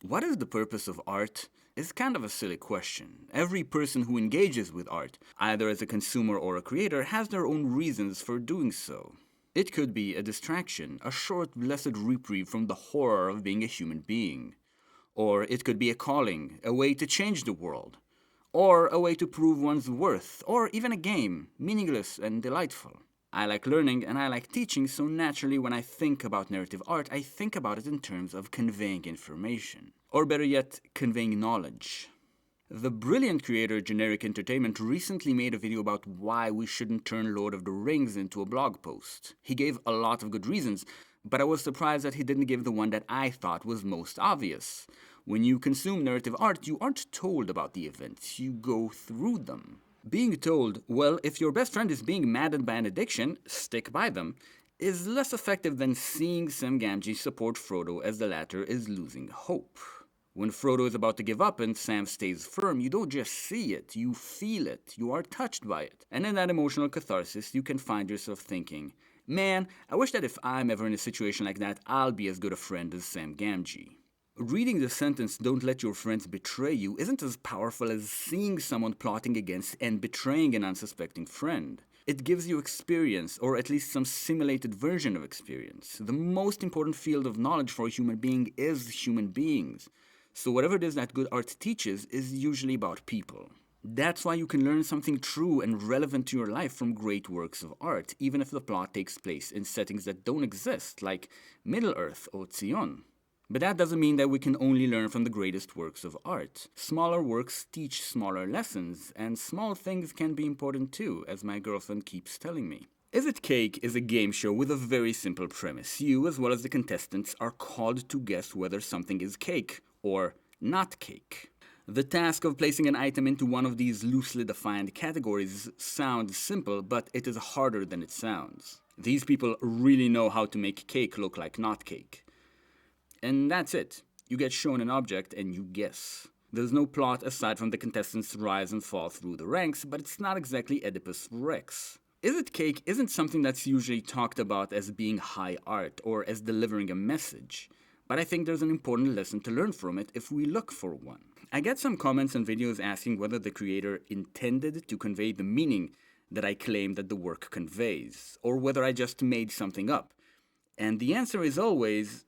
What is the purpose of art? Is kind of a silly question. Every person who engages with art, either as a consumer or a creator, has their own reasons for doing so. It could be a distraction, a short, blessed reprieve from the horror of being a human being. Or it could be a calling, a way to change the world. Or a way to prove one's worth, or even a game, meaningless and delightful. I like learning and I like teaching, so naturally when I think about narrative art, I think about it in terms of conveying information. Or better yet, conveying knowledge. The brilliant creator Generic Entertainment recently made a video about why we shouldn't turn Lord of the Rings into a blog post. He gave a lot of good reasons, but I was surprised that he didn't give the one that I thought was most obvious. When you consume narrative art, you aren't told about the events, you go through them. Being told, well, if your best friend is being maddened by an addiction, stick by them, is less effective than seeing Sam Gamgee support Frodo as the latter is losing hope. When Frodo is about to give up and Sam stays firm, you don't just see it, you feel it, you are touched by it. And in that emotional catharsis, you can find yourself thinking, man, I wish that if I'm ever in a situation like that, I'll be as good a friend as Sam Gamgee. Reading the sentence, "Don't let your friends betray you," isn't as powerful as seeing someone plotting against and betraying an unsuspecting friend. It gives you experience, or at least some simulated version of experience. The most important field of knowledge for a human being is human beings. So whatever it is that good art teaches is usually about people. That's why you can learn something true and relevant to your life from great works of art, even if the plot takes place in settings that don't exist, like Middle-earth or Zion. But that doesn't mean that we can only learn from the greatest works of art. Smaller works teach smaller lessons, and small things can be important too, as my girlfriend keeps telling me. Is It Cake is a game show with a very simple premise. You, as well as the contestants, are called to guess whether something is cake or not cake. The task of placing an item into one of these loosely defined categories sounds simple, but it is harder than it sounds. These people really know how to make cake look like not cake. And that's it. You get shown an object and you guess. There's no plot aside from the contestants' rise and fall through the ranks, but it's not exactly Oedipus Rex. Is It Cake isn't something that's usually talked about as being high art or as delivering a message, but I think there's an important lesson to learn from it if we look for one. I get some comments and videos asking whether the creator intended to convey the meaning that I claim that the work conveys, or whether I just made something up. And the answer is always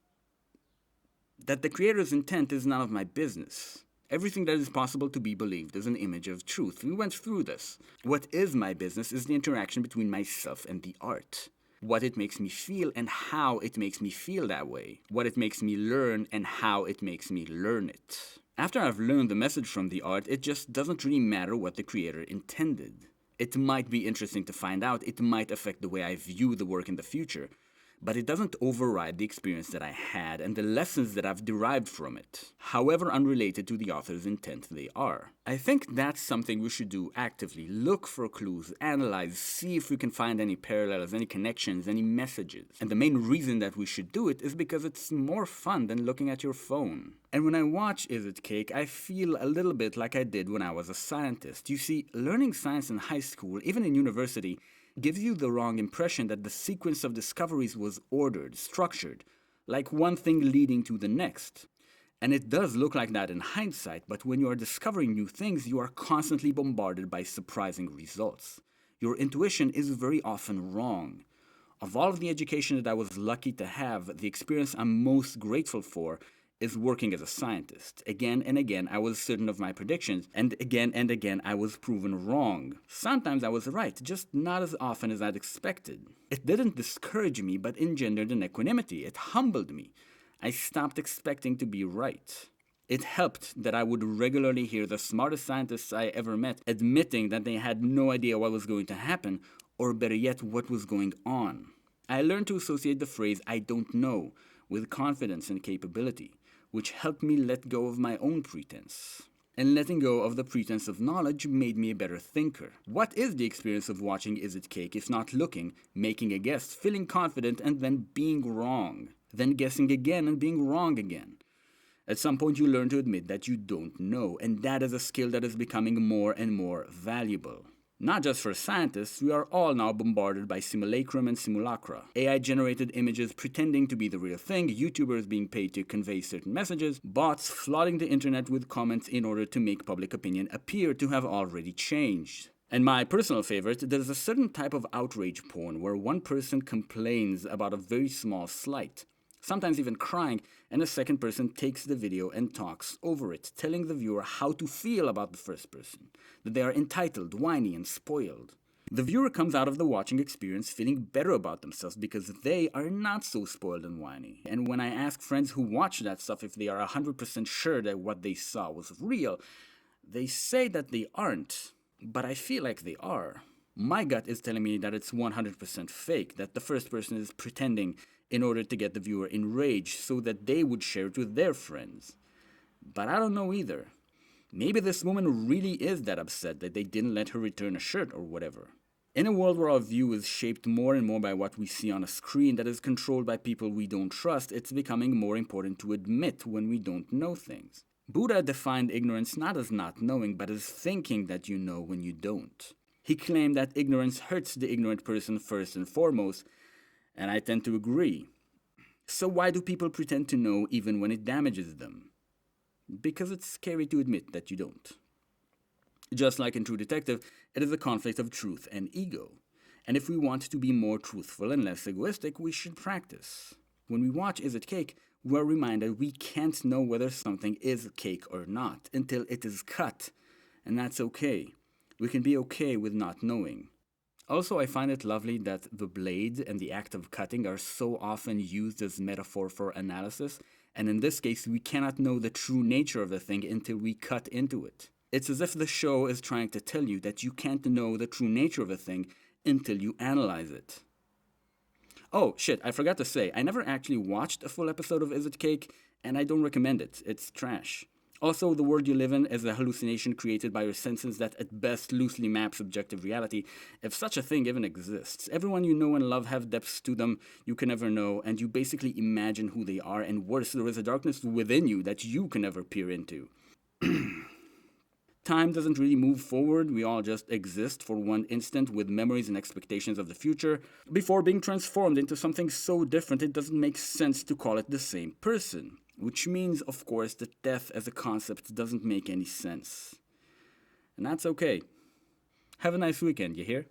that the creator's intent is none of my business. Everything that is possible to be believed is an image of truth. We went through this. What is my business is the interaction between myself and the art. What it makes me feel and how it makes me feel that way. What it makes me learn and how it makes me learn it. After I've learned the message from the art, it just doesn't really matter what the creator intended. It might be interesting to find out, it might affect the way I view the work in the future, but it doesn't override the experience that I had and the lessons that I've derived from it, however unrelated to the author's intent they are. I think that's something we should do actively. Look for clues, analyze, see if we can find any parallels, any connections, any messages. And the main reason that we should do it is because it's more fun than looking at your phone. And when I watch Is It Cake, I feel a little bit like I did when I was a scientist. You see, learning science in high school, even in university, gives you the wrong impression that the sequence of discoveries was ordered, structured, like one thing leading to the next. And it does look like that in hindsight, but when you are discovering new things, you are constantly bombarded by surprising results. Your intuition is very often wrong. Of all of the education that I was lucky to have, the experience I'm most grateful for is working as a scientist. Again and again, I was certain of my predictions, and again, I was proven wrong. Sometimes I was right, just not as often as I'd expected. It didn't discourage me, but engendered an equanimity. It humbled me. I stopped expecting to be right. It helped that I would regularly hear the smartest scientists I ever met admitting that they had no idea what was going to happen, or better yet, what was going on. I learned to associate the phrase "I don't know" with confidence and capability, which helped me let go of my own pretense. And letting go of the pretense of knowledge made me a better thinker. What is the experience of watching Is It Cake if not looking, making a guess, feeling confident, and then being wrong? Then guessing again and being wrong again. At some point you learn to admit that you don't know, and that is a skill that is becoming more and more valuable. Not just for scientists, we are all now bombarded by simulacrum and simulacra. AI-generated images pretending to be the real thing, YouTubers being paid to convey certain messages, bots flooding the internet with comments in order to make public opinion appear to have already changed. And my personal favorite, there's a certain type of outrage porn where one person complains about a very small slight, sometimes even crying, and a second person takes the video and talks over it, telling the viewer how to feel about the first person, that they are entitled, whiny, and spoiled. The viewer comes out of the watching experience feeling better about themselves because they are not so spoiled and whiny. And when I ask friends who watch that stuff if they are 100% sure that what they saw was real, they say that they aren't, but I feel like they are. My gut is telling me that it's 100% fake, that the first person is pretending in order to get the viewer enraged so that they would share it with their friends. But I don't know either. Maybe this woman really is that upset that they didn't let her return a shirt or whatever. In a world where our view is shaped more and more by what we see on a screen that is controlled by people we don't trust, it's becoming more important to admit when we don't know things. Buddha defined ignorance not as not knowing, but as thinking that you know when you don't. He claimed that ignorance hurts the ignorant person first and foremost, and I tend to agree. So why do people pretend to know even when it damages them? Because it's scary to admit that you don't. Just like in True Detective, it is a conflict of truth and ego. And if we want to be more truthful and less egoistic, we should practice. When we watch Is It Cake, we're reminded we can't know whether something is cake or not until it is cut. And that's okay. We can be okay with not knowing. Also, I find it lovely that the blade and the act of cutting are so often used as metaphor for analysis, and in this case, we cannot know the true nature of the thing until we cut into it. It's as if the show is trying to tell you that you can't know the true nature of a thing until you analyze it. Oh, shit, I forgot to say, I never actually watched a full episode of Is It Cake, and I don't recommend it. It's trash. Also, the world you live in is a hallucination created by your senses that at best loosely maps objective reality, if such a thing even exists. Everyone you know and love have depths to them you can never know, and you basically imagine who they are, and worse, there is a darkness within you that you can never peer into. Time doesn't really move forward, we all just exist for one instant with memories and expectations of the future, before being transformed into something so different it doesn't make sense to call it the same person. Which means, of course, that death as a concept doesn't make any sense. And that's okay. Have a nice weekend, you hear?